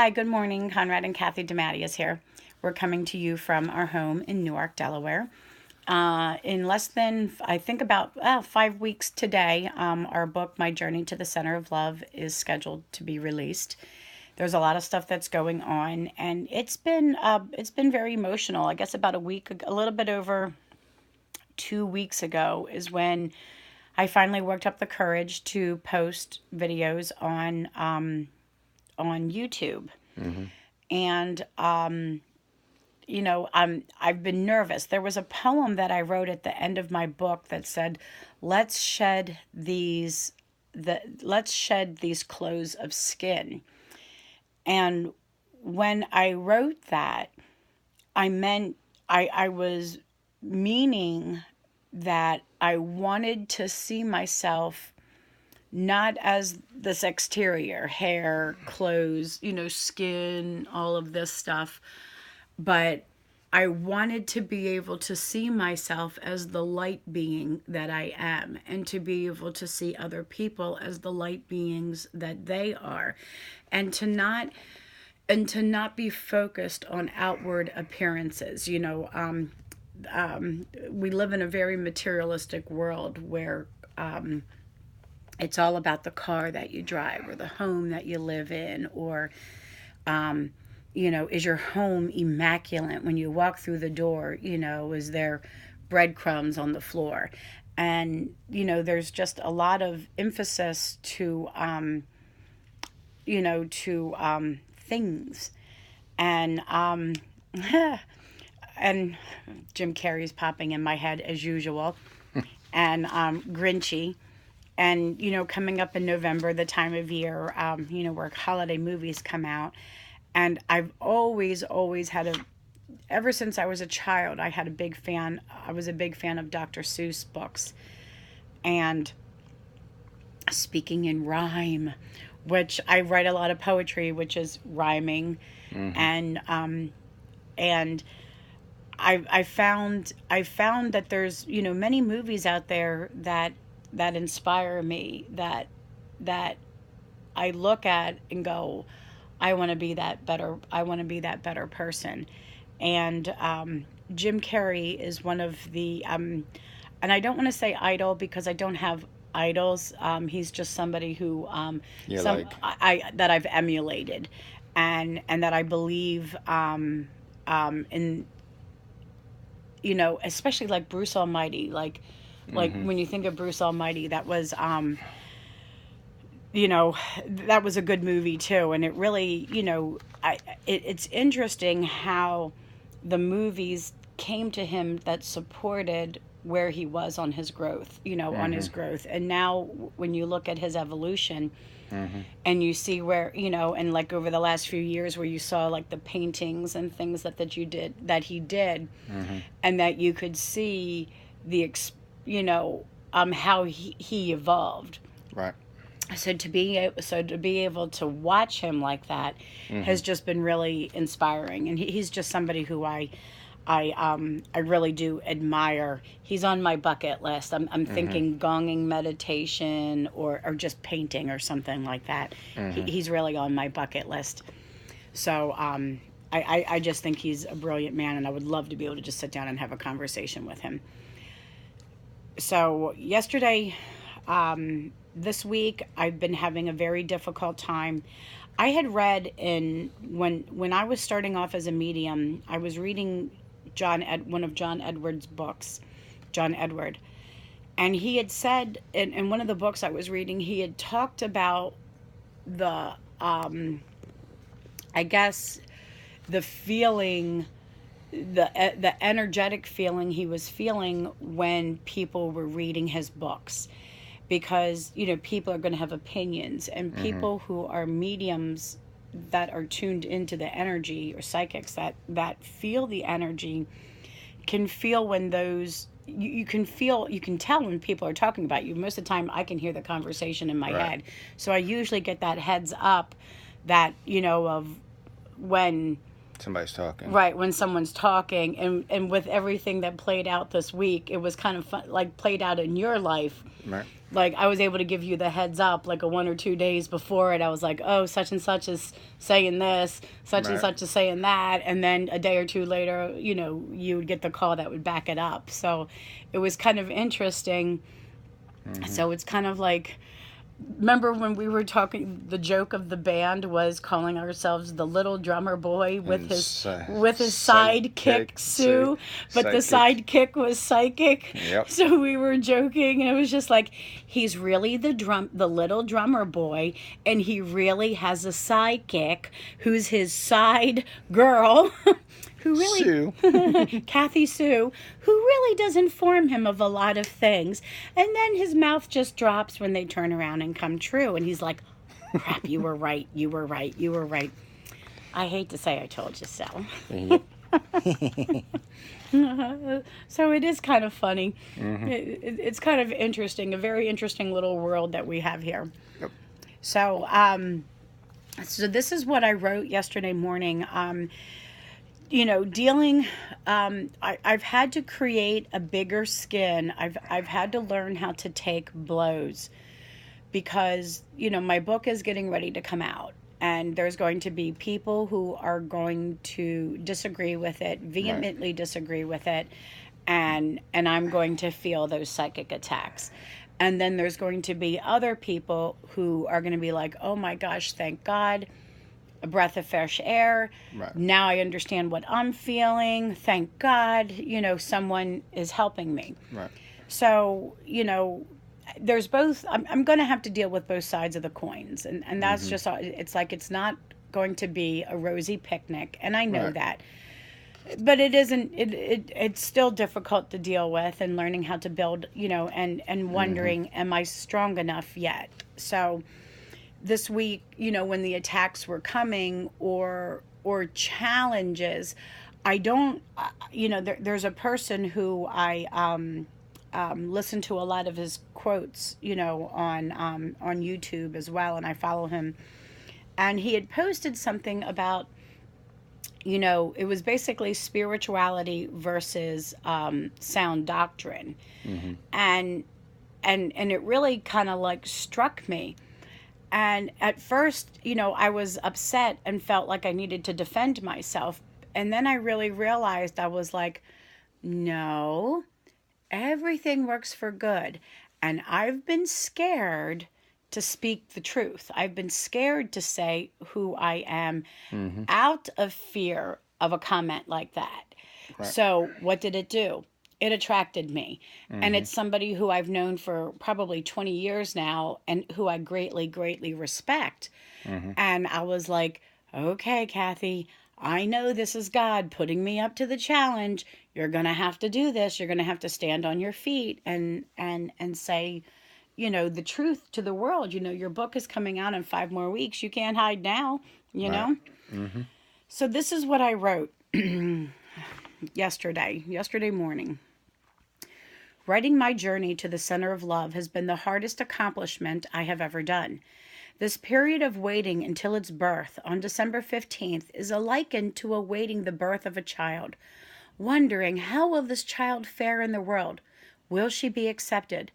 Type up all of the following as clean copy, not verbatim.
Hi, good morning. Conrad and Kathy DeMatti is here. We're coming to you from our home in Newark, Delaware. In less than, I think about 5 weeks today, our book, My Journey to the Center of Love, is scheduled to be released. There's a lot of stuff that's going on, and it's been very emotional. I guess about a little bit over 2 weeks ago is when I finally worked up the courage to post videos on YouTube. And I've been nervous. There was a poem that I wrote at the end of my book that said, "Let's shed let's shed these clothes of skin." And when I wrote that, I was meaning that I wanted to see myself not as this exterior, hair, clothes, skin, all of this stuff, but I wanted to be able to see myself as the light being that I am, and to be able to see other people as the light beings that they are, and to not be focused on outward appearances. We live in a very materialistic world where it's all about the car that you drive or the home that you live in, or is your home immaculate when you walk through the door? Is there breadcrumbs on the floor? And there's just a lot of emphasis to things. And and Jim Carrey's popping in my head as usual, and Grinchy. And, coming up in November, the time of year, where holiday movies come out. And I've always ever since I was a child, I was a big fan of Dr. Seuss books. And speaking in rhyme, which I write a lot of poetry, which is rhyming. And I found that there's, many movies out there that inspire me, that I look at and go, I want to be that better person. And Jim Carrey is one of the and I don't want to say idol, because I don't have idols. He's just somebody who that I've emulated, and that I believe in, especially like Bruce Almighty, like when you think of Bruce Almighty, that was that was a good movie too. And it really, it's interesting how the movies came to him that supported where he was on his growth, on his growth. And now when you look at his evolution, and you see where, and like over the last few years where you saw like the paintings and things that he did, and that you could see how he evolved. Right. So to be able to watch him like that has just been really inspiring. And he's just somebody who I really do admire. He's on my bucket list. I'm thinking gonging meditation, or just painting or something like that. He's really on my bucket list. So I just think he's a brilliant man, and I would love to be able to just sit down and have a conversation with him. So yesterday, this week, I've been having a very difficult time. I had read when I was starting off as a medium, I was reading one of John Edward's books, John Edward. And he had said, in one of the books I was reading, he had talked about the, I guess, the feeling, the energetic feeling he was feeling when people were reading his books. Because, people are going to have opinions, and people who are mediums that are tuned into the energy, or psychics that feel the energy, can feel when those, you can tell when people are talking about you. Most of the time I can hear the conversation in my head. So I usually get that heads up that, of when somebody's talking. Right, when someone's talking. And with everything that played out this week, it was kind of fun, like played out in your life. Right. like I was able to give you the heads up like a 1 or 2 days before it. I was like, oh, such and such is saying this, such and Right. such is saying that, and then a day or two later, you would get the call that would back it up. So it was kind of interesting. Mm-hmm. So it's kind of like, remember when we were talking, the joke of the band was calling ourselves the little drummer boy with And his sidekick Sue, but the Psychic. sidekick was psychic. Yep. So we were joking, and it was just like, he's really the little drummer boy, and he really has a sidekick who's his side girl. Who really, Sue. Kathy Sue, who really does inform him of a lot of things. And then his mouth just drops when they turn around and come true. And he's like, crap, you were right, you were right, you were right. I hate to say I told you so. Yep. So it is kind of funny. Mm-hmm. It's kind of interesting, a very interesting little world that we have here. Yep. So, so this is what I wrote yesterday morning. Dealing, I've had to create a bigger skin. I've had to learn how to take blows because, my book is getting ready to come out, and there's going to be people who are going to disagree with it, vehemently disagree with it, and I'm going to feel those psychic attacks. And then there's going to be other people who are going to be like, oh my gosh, thank God, a breath of fresh air. Right. Now I understand what I'm feeling. Thank God, someone is helping me. Right. So, there's both, I'm going to have to deal with both sides of the coins. And that's just, it's like, it's not going to be a rosy picnic. And I know that. But it isn't, it's still difficult to deal with, and learning how to build, and wondering, am I strong enough yet? So, this week, when the attacks were coming or challenges, I don't, there's a person who I listen to a lot of his quotes, on YouTube as well, and I follow him. And he had posted something about, it was basically spirituality versus sound doctrine, and it really kind of like struck me. And at first, I was upset and felt like I needed to defend myself. And then I really realized, I was like, no, everything works for good. And I've been scared to speak the truth. I've been scared to say who I am out of fear of a comment like that. Right. So what did it do? It attracted me. And it's somebody who I've known for probably 20 years now, and who I greatly, greatly respect. And I was like, okay, Kathy, I know this is God putting me up to the challenge. You're going to have to do this. You're going to have to stand on your feet and say, the truth to the world. Your book is coming out in 5 more weeks. You can't hide now, know? So this is what I wrote yesterday morning. Writing my journey to the center of love has been the hardest accomplishment I have ever done. This period of waiting until its birth on December 15th is likened to awaiting the birth of a child, wondering, how will this child fare in the world? Will she be accepted?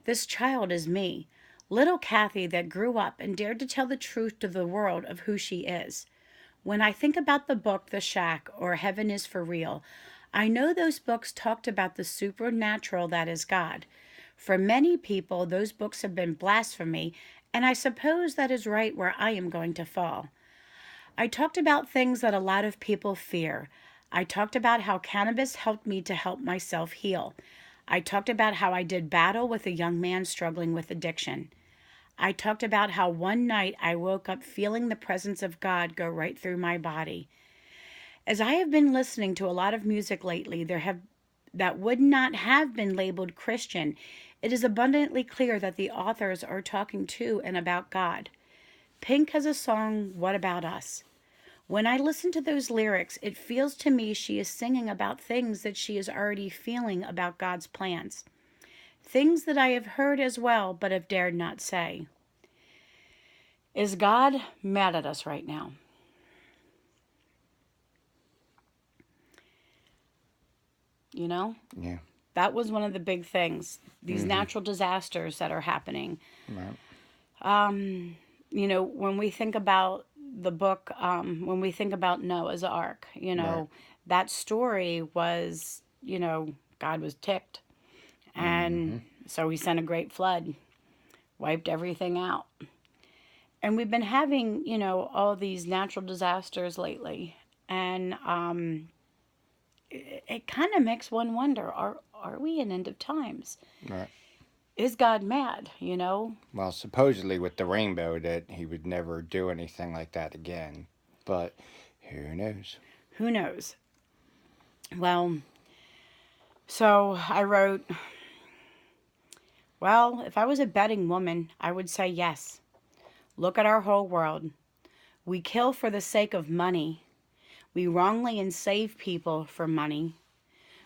This child is me, little Kathy that grew up and dared to tell the truth to the world of who she is. When I think about the book The Shack or Heaven is for Real, I know those books talked about the supernatural that is God. For many people, those books have been blasphemy, and I suppose that is right where I am going to fall. I talked about things that a lot of people fear. I talked about how cannabis helped me to help myself heal. I talked about how I did battle with a young man struggling with addiction. I talked about how one night I woke up feeling the presence of God go right through my body. As I have been listening to a lot of music lately, that would not have been labeled Christian, it is abundantly clear that the authors are talking to and about God. Pink has a song, What About Us? When I listen to those lyrics, it feels to me she is singing about things that she is already feeling about God's plans. Things that I have heard as well, but have dared not say. Is God mad at us right now? Yeah. That was one of the big things. These natural disasters that are happening. Right. When we think about the book, when we think about Noah's Ark, Right. that story was, God was ticked. And so he sent a great flood, wiped everything out. And we've been having, all these natural disasters lately. And it kind of makes one wonder, are we in end of times? Right. Is God mad, Well, supposedly with the rainbow that he would never do anything like that again. But who knows? Who knows? Well, so I wrote, well, if I was a betting woman, I would say yes. Look at our whole world. We kill for the sake of money. We wrongly enslave people for money.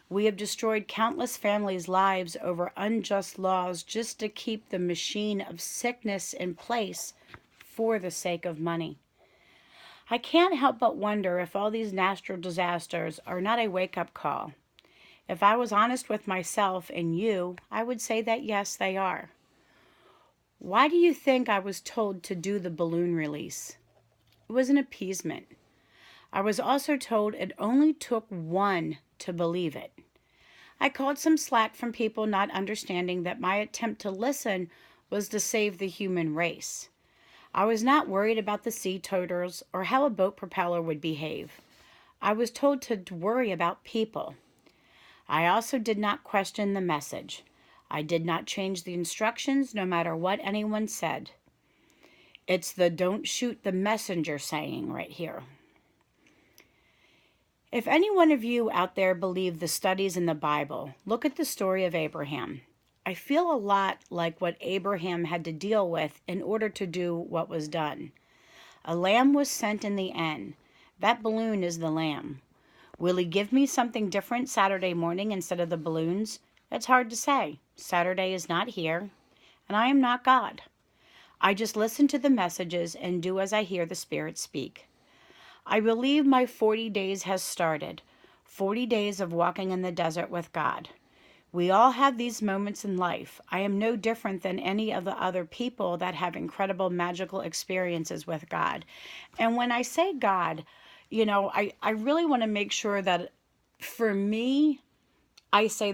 We have destroyed countless families' lives over unjust laws just to keep the machine of sickness in place for the sake of money. I can't help but wonder if all these natural disasters are not a wake-up call. If I was honest with myself and you, I would say that yes, they are. Why do you think I was told to do the balloon release? It was an appeasement. I was also told it only took one to believe it. I called some slack from people not understanding that my attempt to listen was to save the human race. I was not worried about the sea turtles or how a boat propeller would behave. I was told to worry about people. I also did not question the message. I did not change the instructions no matter what anyone said. It's the don't shoot the messenger saying right here. If any one of you out there believe the studies in the Bible, look at the story of Abraham. I feel a lot like what Abraham had to deal with in order to do what was done. A lamb was sent in the end. That balloon is the lamb. Will he give me something different Saturday morning instead of the balloons? It's hard to say. Saturday is not here, and I am not God. I just listen to the messages and do as I hear the Spirit speak. I believe my 40 days has started. 40 days of walking in the desert with God. We all have these moments in life. I am no different than any of the other people that have incredible magical experiences with God. And when I say God, I really want to make sure that for me, I say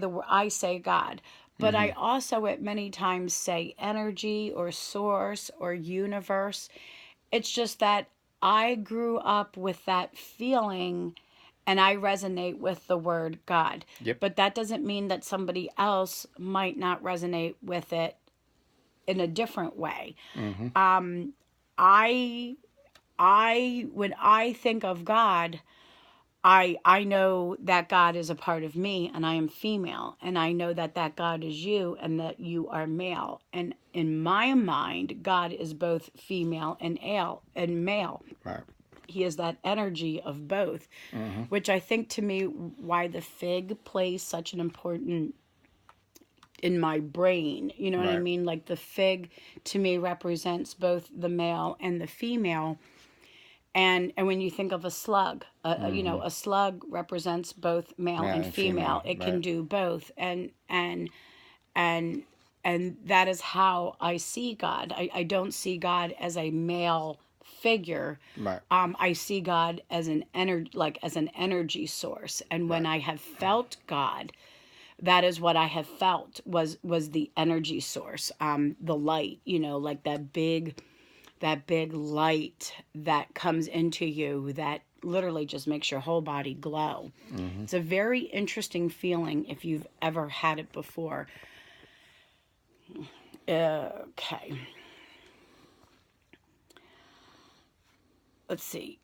God. But I also at many times say energy or source or universe. It's just that I grew up with that feeling and I resonate with the word God. Yep. But that doesn't mean that somebody else might not resonate with it in a different way. I when I think of God, I know that God is a part of me and I am female, and I know that God is you and that you are male. And in my mind, God is both female and male. Right. He is that energy of both, which I think to me why the fig plays such an important in my brain. You know what I Right. mean? Like the fig to me represents both the male and the female. And when you think of a slug, a slug represents both male Yeah, and and female. female, It can right. do both, and that is how I see God. I don't see God as a male figure. Right. I see God as an energy source. And when Right. I have felt God, that is what I have felt was the energy source, the light. Like that big light that comes into you that literally just makes your whole body glow. It's a very interesting feeling if you've ever had it before. Okay. Let's see.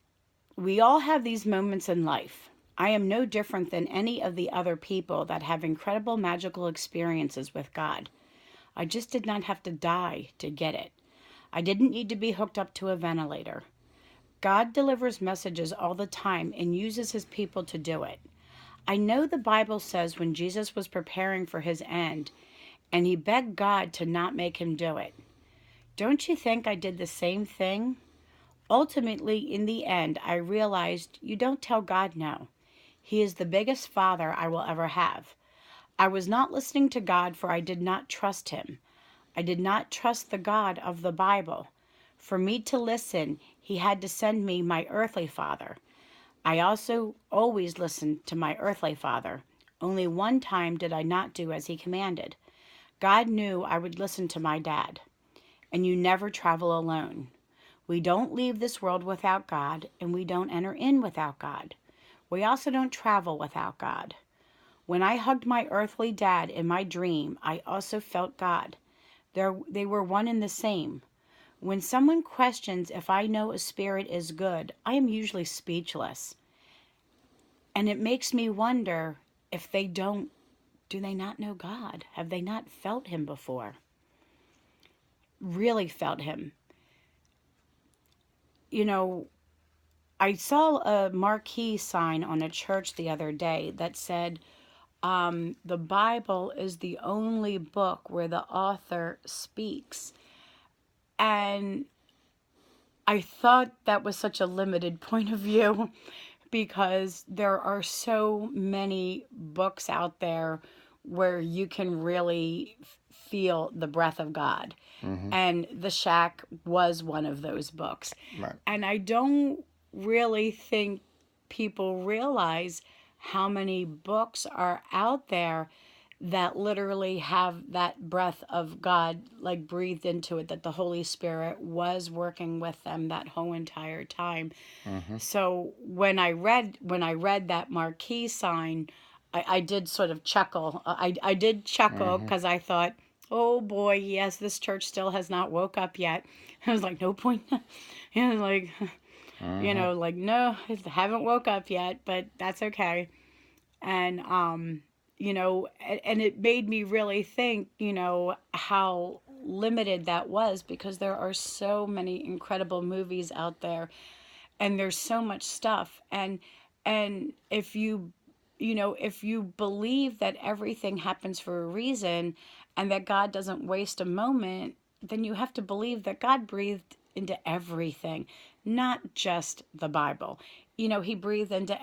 We all have these moments in life. I am no different than any of the other people that have incredible magical experiences with God. I just did not have to die to get it. I didn't need to be hooked up to a ventilator. God delivers messages all the time and uses his people to do it. I know the Bible says when Jesus was preparing for his end, and he begged God to not make him do it. Don't you think I did the same thing? Ultimately, in the end, I realized you don't tell God no. He is the biggest father I will ever have. I was not listening to God, for I did not trust him. I did not trust the God of the Bible. For me to listen, he had to send me my earthly father. I also always listened to my earthly father. Only one time did I not do as he commanded. God knew I would listen to my dad. And you never travel alone. We don't leave this world without God, and we don't enter in without God. We also don't travel without God. When I hugged my earthly dad in my dream, I also felt God. They were one and the same. When someone questions if I know a spirit is good, I am usually speechless. And it makes me wonder if they don't, do they not know God? Have they not felt him before? Really felt him. You know, I saw a marquee sign on a church the other day that said, the Bible is the only book where the author speaks. And I thought that was such a limited point of view because there are so many books out there where you can really feel the breath of God. Mm-hmm. And The Shack was one of those books. Right. And I don't really think people realize how many books are out there that literally have that breath of God like breathed into it, that the Holy Spirit was working with them that whole entire time. Mm-hmm. So when I read that marquee sign, I did sort of chuckle. I did chuckle Mm-hmm. because I thought, oh boy, yes, this church still has not woke up yet. I was like, no point. You know, like, Mm-hmm. like no, I haven't woke up yet, but that's okay. And and it made me really think, how limited that was because there are so many incredible movies out there and there's so much stuff. And if you believe that everything happens for a reason and that God doesn't waste a moment, then you have to believe that God breathed into everything, not just the Bible. He breathed into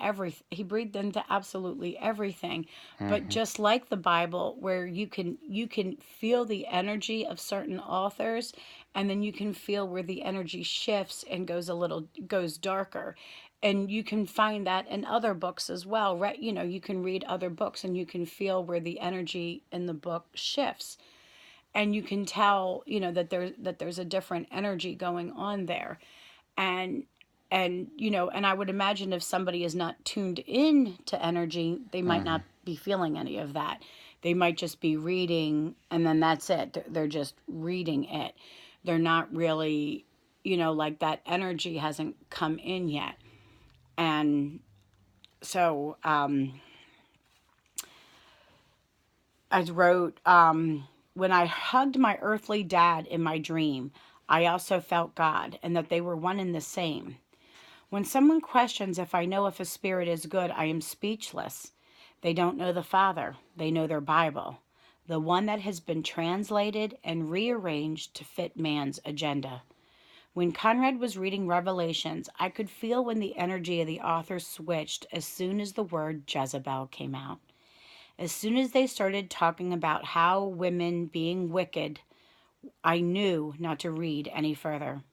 absolutely everything. But Mm-hmm. just like the Bible, where you can feel the energy of certain authors, and then you can feel where the energy shifts and goes darker. And you can find that in other books as well, right? You can read other books and you can feel where the energy in the book shifts, and you can tell, that there's a different energy going on there. And and I would imagine if somebody is not tuned in to energy, they might Mm-hmm. not be feeling any of that. They might just be reading and then that's it. They're just reading it. They're not really, like that energy hasn't come in yet. And so I wrote, when I hugged my earthly dad in my dream, I also felt God and that they were one and the same. When someone questions if I know if a spirit is good, I am speechless. They don't know the Father, they know their Bible, the one that has been translated and rearranged to fit man's agenda. When Conrad was reading Revelations, I could feel when the energy of the author switched as soon as the word Jezebel came out. As soon as they started talking about how women being wicked, I knew not to read any further.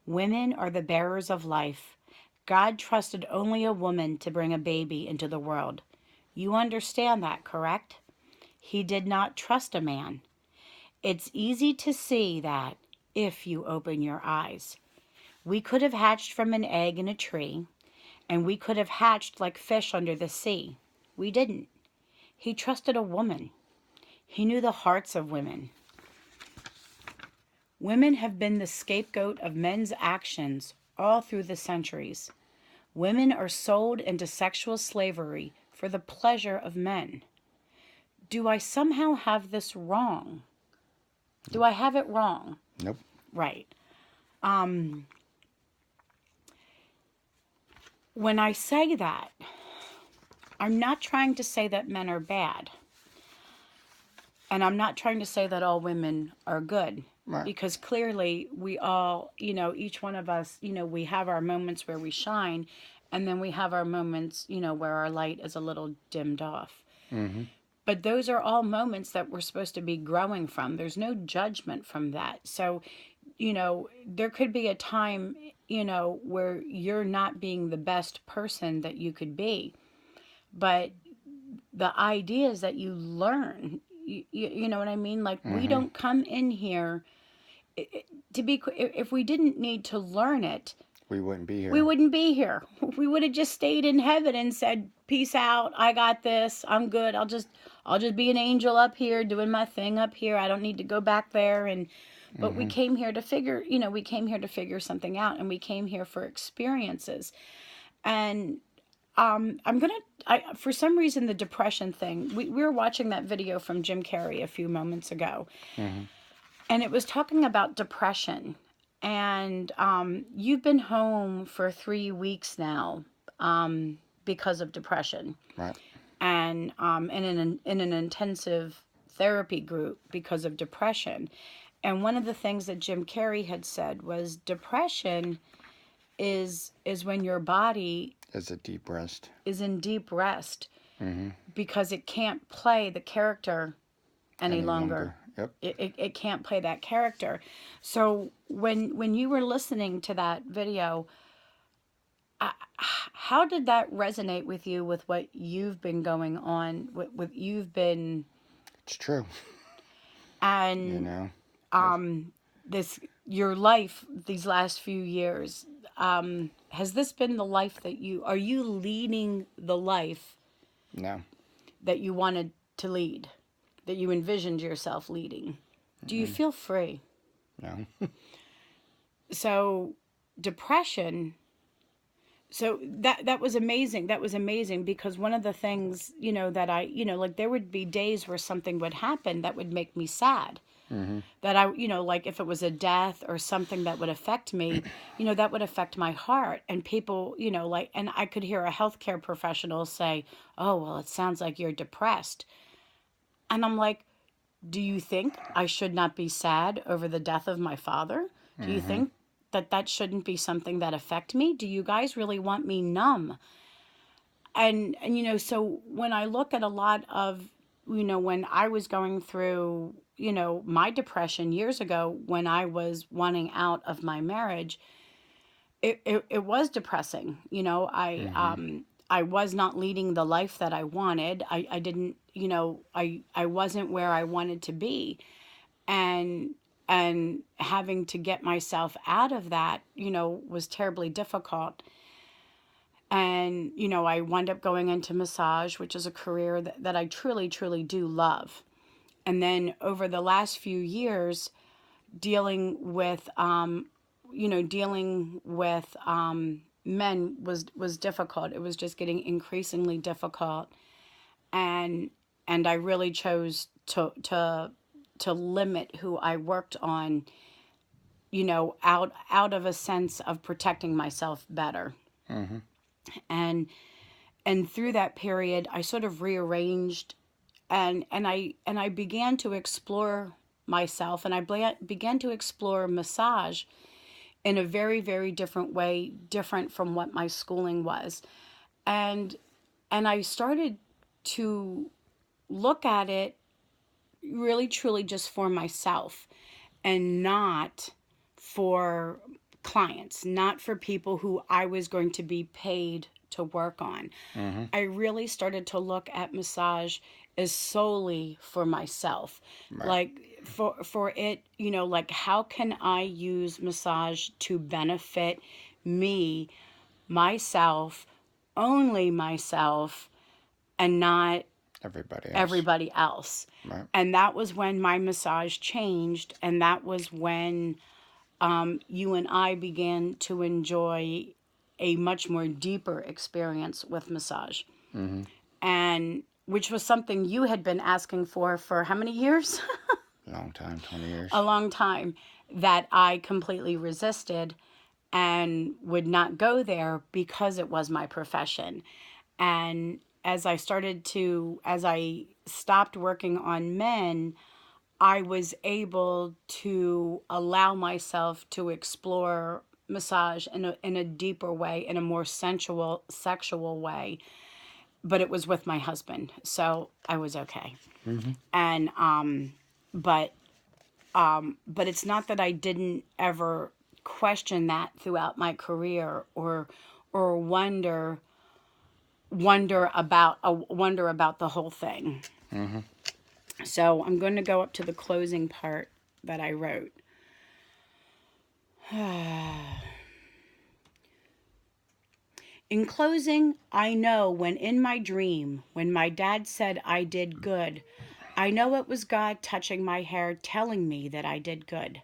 Women are the bearers of life. God trusted only a woman to bring a baby into the world. You understand that, correct? He did not trust a man. It's easy to see that if you open your eyes. We could have hatched from an egg in a tree, and we could have hatched like fish under the sea. We didn't. He trusted a woman. He knew the hearts of women. Women have been the scapegoat of men's actions all through the centuries. Women are sold into sexual slavery for the pleasure of men. Do I somehow have this wrong? Do I have it wrong? Nope. Right. When I say that, I'm not trying to say that men are bad. And I'm not trying to say that all women are good. Right. Because clearly we all, each one of us, we have our moments where we shine. And then we have our moments, where our light is a little dimmed off. Mm-hmm. But those are all moments that we're supposed to be growing from. There's no judgment from that. So, there could be a time, where you're not being the best person that you could be. But the idea is that you learn. You know what I mean? Like, we Mm-hmm. don't come in here to be, if we didn't need to learn it, We wouldn't be we here. wouldn't be here. We would have just stayed in heaven and said, "Peace out. I got this. I'm good. I'll just be an angel up here doing my thing up here. I don't need to go back there." And but we Mm-hmm. came here to figure, we came here to figure something out, and we came here for experiences. And I'm gonna. For some reason, the depression thing. We were watching that video from Jim Carrey a few moments ago, Mm-hmm. and it was talking about depression. And you've been home for 3 weeks now, because of depression, Right. and in an intensive therapy group because of depression. And one of the things that Jim Carrey had said was depression is when your body It's a deep rest. is in deep rest Mm-hmm. because it can't play the character any Any longer. longer. Yep. It can't play that character. So when you were listening to that video, how did that resonate with you, with what you've been going on, with you've been, It's true. You and know. this, your life these last few years, has this been the life that are you leading the life No. that you wanted to lead, that you envisioned yourself leading? Do you feel free? No. So depression, so that was amazing. That was amazing, because one of the things, that I, like, there would be days where something would happen that would make me sad, Mm-hmm. that I, like, if it was a death or something that would affect me, that would affect my heart. And people, like, and I could hear a healthcare professional say, "Oh, well, it sounds like you're depressed." And I'm like, do you think I should not be sad over the death of my father? Do you Mm-hmm. think that shouldn't be something that affect me? Do you guys really want me numb? And so when I look at a lot of, when I was going through, my depression years ago, when I was wanting out of my marriage, it was depressing. Mm-hmm. I was not leading the life that I wanted. I didn't, I wasn't where I wanted to be. And having to get myself out of that, was terribly difficult. And I wound up going into massage, which is a career that I truly, truly do love. And then over the last few years, dealing with men was difficult. It was just getting increasingly difficult. And I really chose to limit who I worked on, out of a sense of protecting myself better. Mm-hmm. And through that period, I sort of rearranged, and I began to explore myself, and I began to explore massage in a very, very different way, different from what my schooling was. And I started to look at it really truly just for myself, and not for clients, not for people who I was going to be paid to work on. Mm-hmm. I really started to look at massage as solely for myself. Right. Like, for it, like, how can I use massage to benefit me, myself, only myself, and not Everybody else. everybody else. Right. And that was when my massage changed, and that was when you and I began to enjoy a much more deeper experience with massage. Mm-hmm. And which was something you had been asking for how many years? Long time, 20 years. A long time, that I completely resisted and would not go there because it was my profession. And as I stopped working on men, I was able to allow myself to explore massage in a deeper way, in a more sensual, sexual way. but it was with my husband, so I was okay. Mm-hmm. And but it's not that I didn't ever question that throughout my career, or wonder about the whole thing. Mm-hmm. So I'm going to go up to the closing part that I wrote. In closing, I know when in my dream, when my dad said I did good, I know it was God touching my hair telling me that I did good.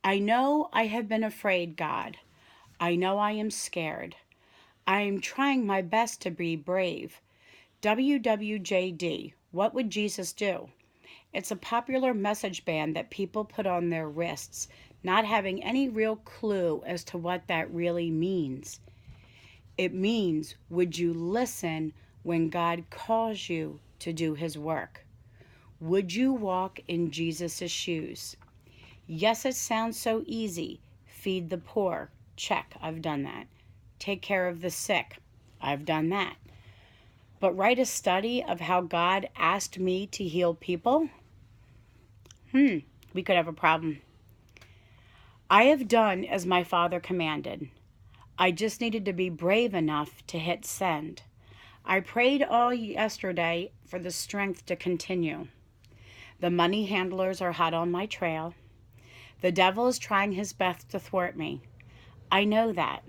I know I have been afraid, God. I know I am scared. I am trying my best to be brave. WWJD, what would Jesus do? It's a popular message band that people put on their wrists, not having any real clue as to what that really means. It means, would you listen when God calls you to do his work? Would you walk in Jesus' shoes? Yes, it sounds so easy. Feed the poor. Check, I've done that. Take care of the sick. I've done that. But write a study of how God asked me to heal people? We could have a problem. I have done as my Father commanded. I just needed to be brave enough to hit send. I prayed all yesterday for the strength to continue. The money handlers are hot on my trail. The devil is trying his best to thwart me. I know that.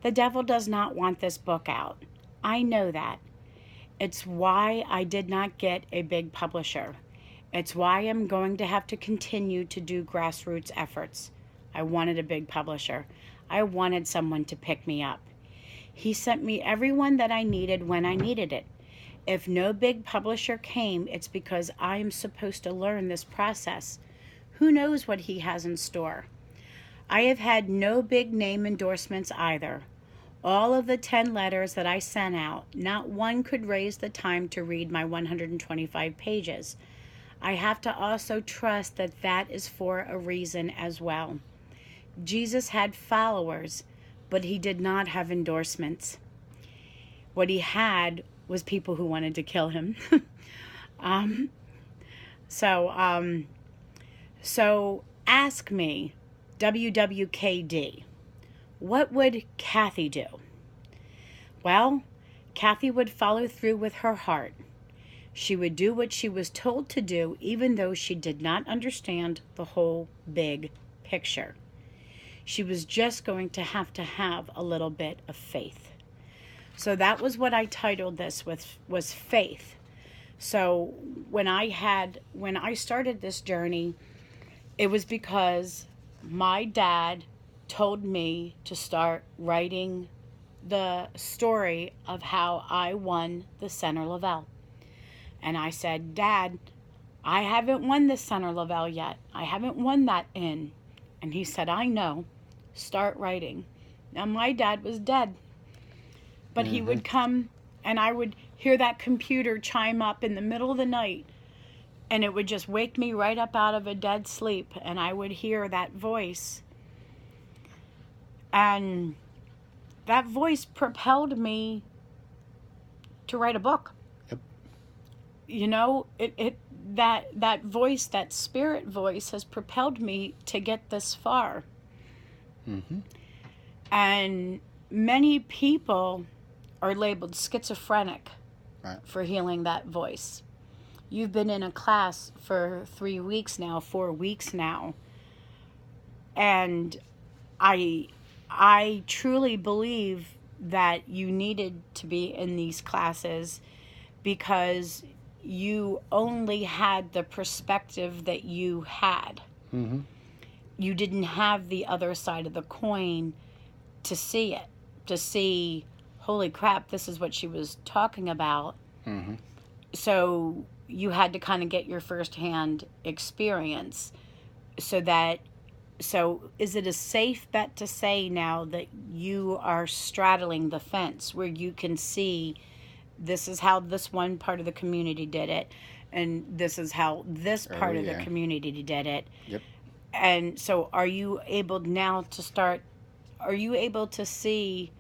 The devil does not want this book out. I know that. It's why I did not get a big publisher. It's why I'm going to have to continue to do grassroots efforts. I wanted a big publisher. I wanted someone to pick me up. He sent me everyone that I needed when I needed it. If no big publisher came, it's because I am supposed to learn this process. Who knows what he has in store? I have had no big name endorsements either. All of the 10 letters that I sent out, not one could raise the time to read my 125 pages. I have to also trust that that is for a reason as well. Jesus had followers, but he did not have endorsements. What he had was people who wanted to kill him. So ask me, WWKD, what would Kathy do? Well, Kathy would follow through with her heart. She would do what she was told to do, even though she did not understand the whole big picture. She was just going to have a little bit of faith. So that was what I titled this with, was faith. So when I started this journey, it was because my dad told me to start writing the story of how I won the Center Lavelle. And I said, Dad, I haven't won the Center Lavelle yet. I haven't won that in. And he said, I know. Start writing. Now, my dad was dead. But he would come and I would hear that computer chime up in the middle of the night. And it would just wake me right up out of a dead sleep. And I would hear that voice. And that voice propelled me to write a book. Yep. You know, that voice, that spirit voice, has propelled me to get this far. Mm-hmm. And many people are labeled schizophrenic for healing that voice. You've been in a class for 3 weeks now, 4 weeks now. And I truly believe that you needed to be in these classes because you only had the perspective that you had. Mm-hmm. You didn't have the other side of the coin to see it, to see, holy crap, this is what she was talking about. Mm-hmm. So you had to kind of get your firsthand experience. So is it a safe bet to say now that you are straddling the fence where you can see this is how this one part of the community did it, and this is how this part of the community did it? Yep. And so are you able now to start, are you able to see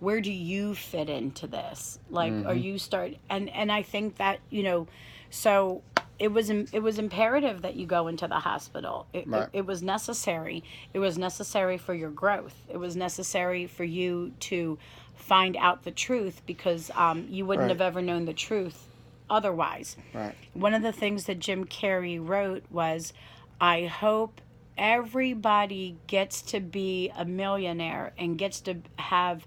where do you fit into this? Like, are you start and I think that, you know, so it was imperative that you go into the hospital. Right. It was necessary. It was necessary for your growth. It was necessary for you to find out the truth, because you wouldn't Right. have ever known the truth otherwise. Right. One of the things that Jim Carrey wrote was, I hope everybody gets to be a millionaire and gets to have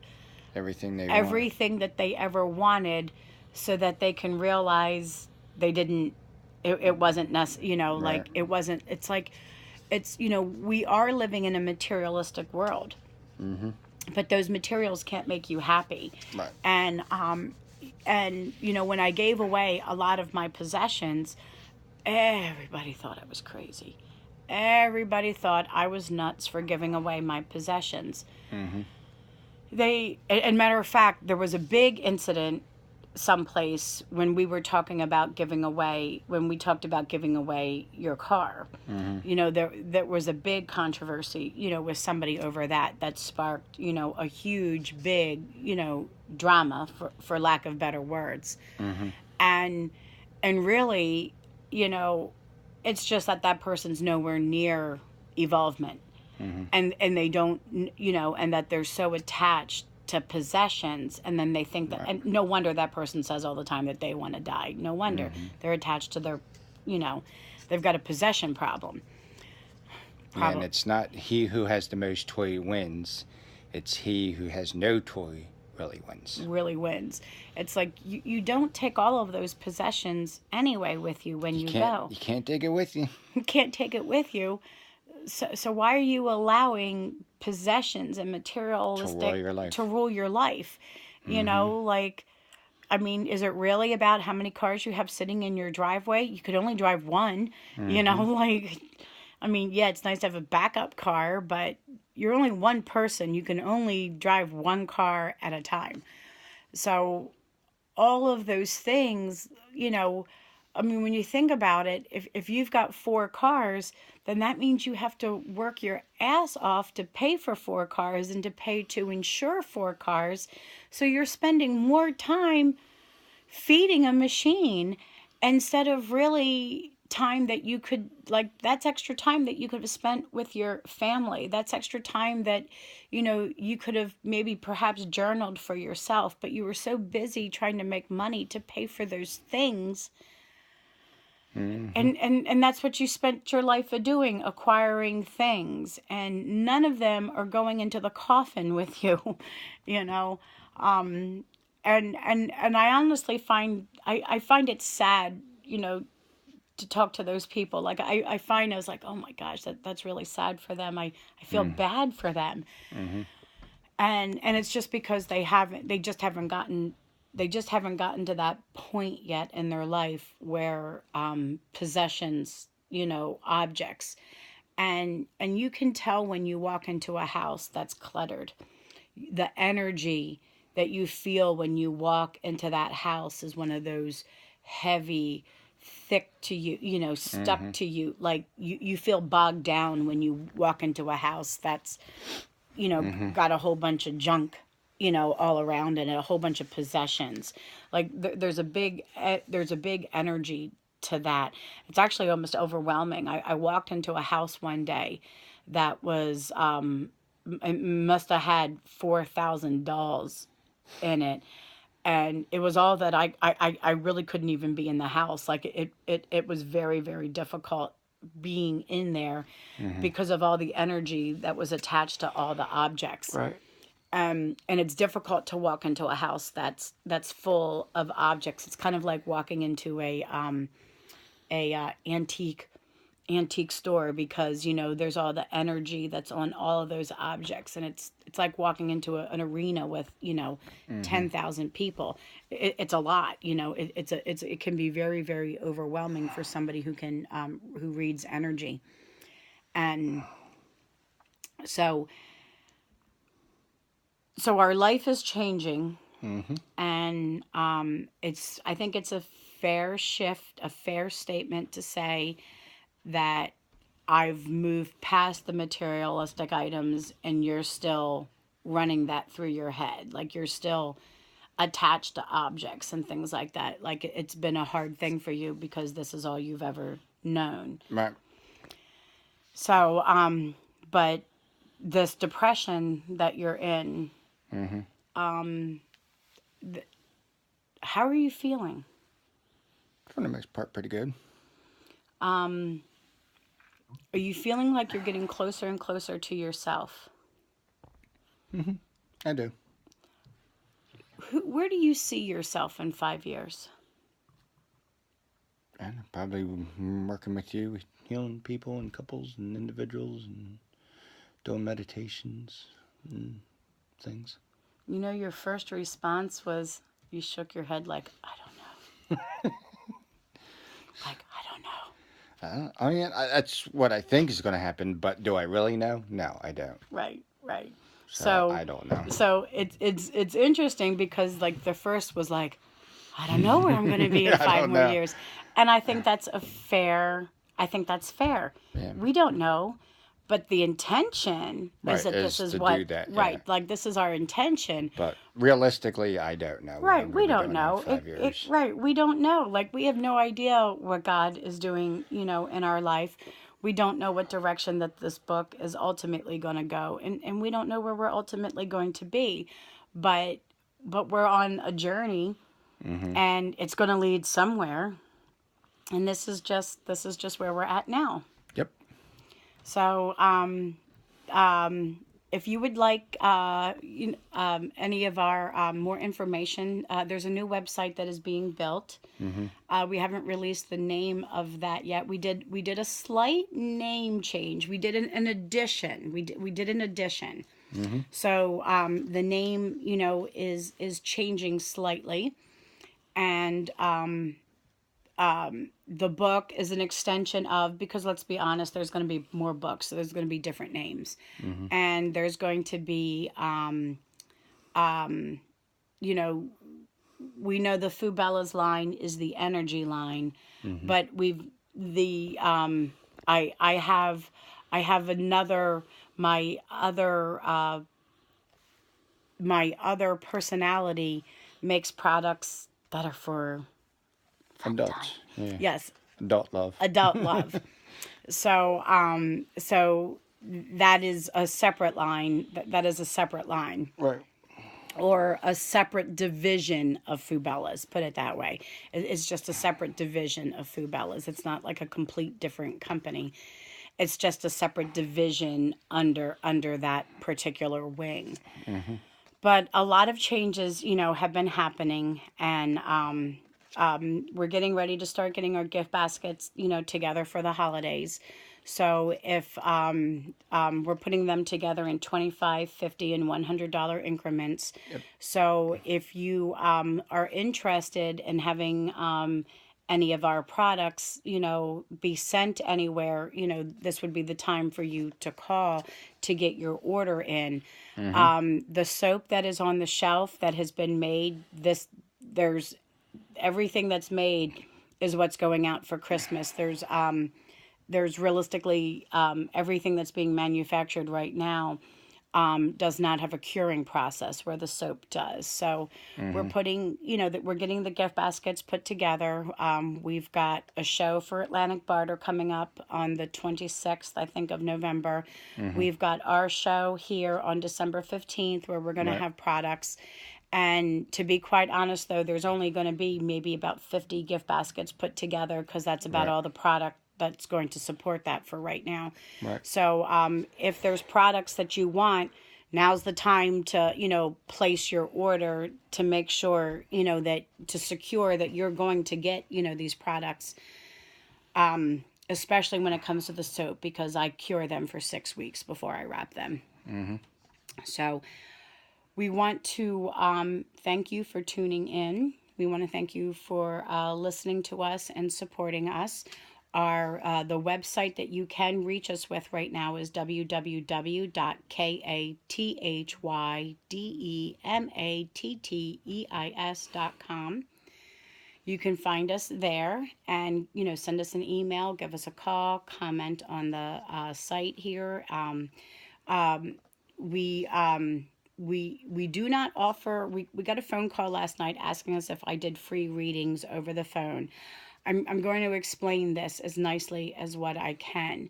Everything they want. everything that they ever wanted, so that they can realize they didn't, it wasn't necessary, you know, like Right. it wasn't, it's like, it's, you know, we are living in a materialistic world, but those materials can't make you happy. Right. And you know, when I gave away a lot of my possessions, everybody thought I was crazy. Everybody thought I was nuts for giving away my possessions. And matter of fact, there was a big incident someplace when we were talking about giving away, when we talked about giving away your car. You know, there was a big controversy, you know, with somebody over that sparked, you know, a huge, big, you know, drama, for lack of better words. And really, you know, it's just that that person's nowhere near evolvement. And they don't, you know, and that they're so attached to possessions, and then they think that, Right. and no wonder that person says all the time that they want to die. No wonder. They're attached to their, you know, they've got a possession problem. And it's not he who has the most toy wins. It's he who has no toy really wins. Really wins. It's like you don't take all of those possessions anyway with you when you go. You can't take it with you. You can't take it with you. So why are you allowing possessions and materialistic To rule your life. You know, like, I mean, is it really about how many cars you have sitting in your driveway? You could only drive one. You know, like, I mean, yeah, it's nice to have a backup car, but you're only one person. You can only drive one car at a time. So all of those things, you know, I mean, when you think about it, if you've got 4 cars, then that means you have to work your ass off to pay for 4 cars and to pay to insure 4 cars. So you're spending more time feeding a machine instead of really time that you could, like, that's extra time that you could have spent with your family. That's extra time that, you know, you could have maybe perhaps journaled for yourself, but you were so busy trying to make money to pay for those things. And that's what you spent your life doing, acquiring things, and none of them are going into the coffin with you, you know. And I honestly find I find it sad, you know, to talk to those people. Like, I find, I was like, oh my gosh, that's really sad for them. I feel bad for them. And it's just because they just haven't gotten to that point yet in their life where possessions, you know, objects, and you can tell when you walk into a house that's cluttered. The energy that you feel when you walk into that house is one of those heavy, thick to you, you know, stuck to you. Like, you feel bogged down when you walk into a house that's, you know, got a whole bunch of junk, you know, all around it, and a whole bunch of possessions. Like, there's a big energy to that. It's actually almost overwhelming. I walked into a house one day that was it must have had 4,000 dolls in it, and it was all that I really couldn't even be in the house. Like, it was very, very difficult being in there because of all the energy that was attached to all the objects. Right. And it's difficult to walk into a house that's full of objects. It's kind of like walking into a antique store, because, you know, there's all the energy that's on all of those objects, and it's like walking into an arena with, you know, 10,000 people. It's a lot, you know. It can be very, very overwhelming for somebody who reads energy. And so our life is changing, and I think it's a fair shift, a fair statement to say that I've moved past the materialistic items, and you're still running that through your head. Like you're still attached to objects and things like that. Like it's been a hard thing for you because this is all you've ever known. Right. So, but this depression that you're in, how are you feeling? For the most part, pretty good. Are you feeling like you're getting closer and closer to yourself? I do. Where do you see yourself in 5 years? And probably working with you, healing people and couples and individuals and doing meditations and things. You know, your first response was you shook your head like, I don't know. Like, I don't know. I mean, that's what I think is going to happen, but do I really know? No, I don't. Right, right. So I don't know. So it's interesting because like the first was like, I don't know where I'm going to be in 5 more years. And I think that's fair. Yeah. We don't know, but the intention Right, is that this is is to what, do that, right, yeah. like this is our intention. But realistically, I don't know. what Right, I'm we gonna be don't doing in know. 5 years. Right, we don't know. Like we have no idea what God is doing, you know, in our life. We don't know what direction that this book is ultimately going to go, and we don't know where we're ultimately going to be, but we're on a journey, and it's going to lead somewhere, and this is just where we're at now. Yep. So, if you would like any of our more information, there's a new website that is being built. We haven't released the name of that yet. We did a slight name change. We did an addition. We did an addition. So the name, you know, is changing slightly, and the book is an extension of, because let's be honest, there's going to be more books, so there's going to be different names, and there's going to be you know, we know the Fubella's line is the energy line, but I have another, my other personality makes products that are for Adults. Yeah. yes, Adult love. adult love. So that is a separate line. That is a separate line, Right. or a separate division of Fubella's. Put it that way. It's just a separate division of Fubella's. It's not like a complete different company. It's just a separate division under that particular wing. But a lot of changes, you know, have been happening, and we're getting ready to start getting our gift baskets, you know, together for the holidays. So if we're putting them together in $25, $50, and $100 increments. Yep. So if you are interested in having any of our products, you know, be sent anywhere, you know, this would be the time for you to call to get your order in. The soap that is on the shelf that has been made, there's everything that's made is what's going out for Christmas. There's realistically everything that's being manufactured right now does not have a curing process where the soap does. So we're putting, you know, that we're getting the gift baskets put together. We've got a show for Atlantic Barter coming up on the 26th, I think, of November. We've got our show here on December 15th where we're going to have products. And to be quite honest, though, there's only going to be maybe about 50 gift baskets put together because that's about all the product that's going to support that for right now. Right. So if there's products that you want, now's the time to, you know, place your order to make sure, you know, that to secure that you're going to get, you know, these products, especially when it comes to the soap, because I cure them for 6 weeks before I wrap them. So we want to thank you for tuning in. We want to thank you for listening to us and supporting us. The website that you can reach us with right now is www.kathydematetteis.com. You can find us there, and you know, send us an email, give us a call, comment on the site here. we do not offer. We got a phone call last night asking us if I did free readings over the phone. I'm going to explain this as nicely as what I can.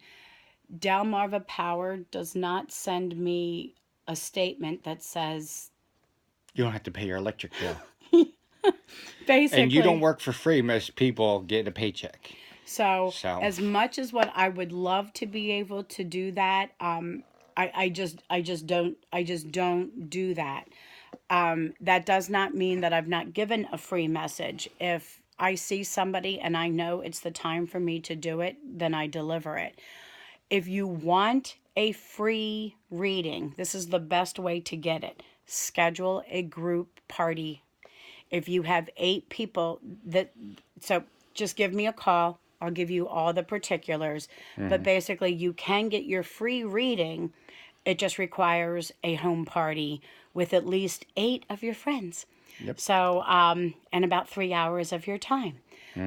Delmarva Power does not send me a statement that says You don't have to pay your electric bill. basically. And you don't work for free. Most people get a paycheck. So as much as what I would love to be able to do that, I just don't do that. That does not mean that I've not given a free message. If I see somebody and I know it's the time for me to do it, then I deliver it. If you want a free reading, this is the best way to get it. Schedule a group party. If you have 8 people so just give me a call. I'll give you all the particulars. But basically, you can get your free reading. It just requires a home party with at least 8 of your friends. Yep. So, and about 3 hours of your time.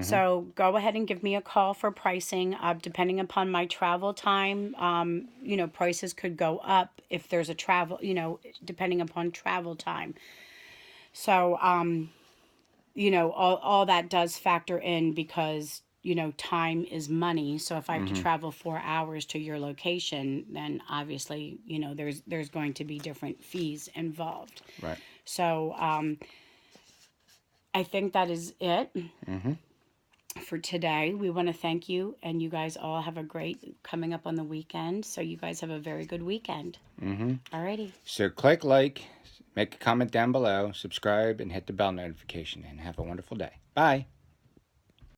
So go ahead and give me a call for pricing. Depending upon my travel time, prices could go up if there's a travel, depending upon travel time. So, all that does factor in because, time is money. So if I have to travel 4 hours to your location, then obviously, there's going to be different fees involved. Right. So I think that is it for today. We want to thank you, and you guys all have a great coming up on the weekend. So you guys have a very good weekend. Alrighty. So click like, make a comment down below, subscribe, and hit the bell notification, and have a wonderful day. Bye.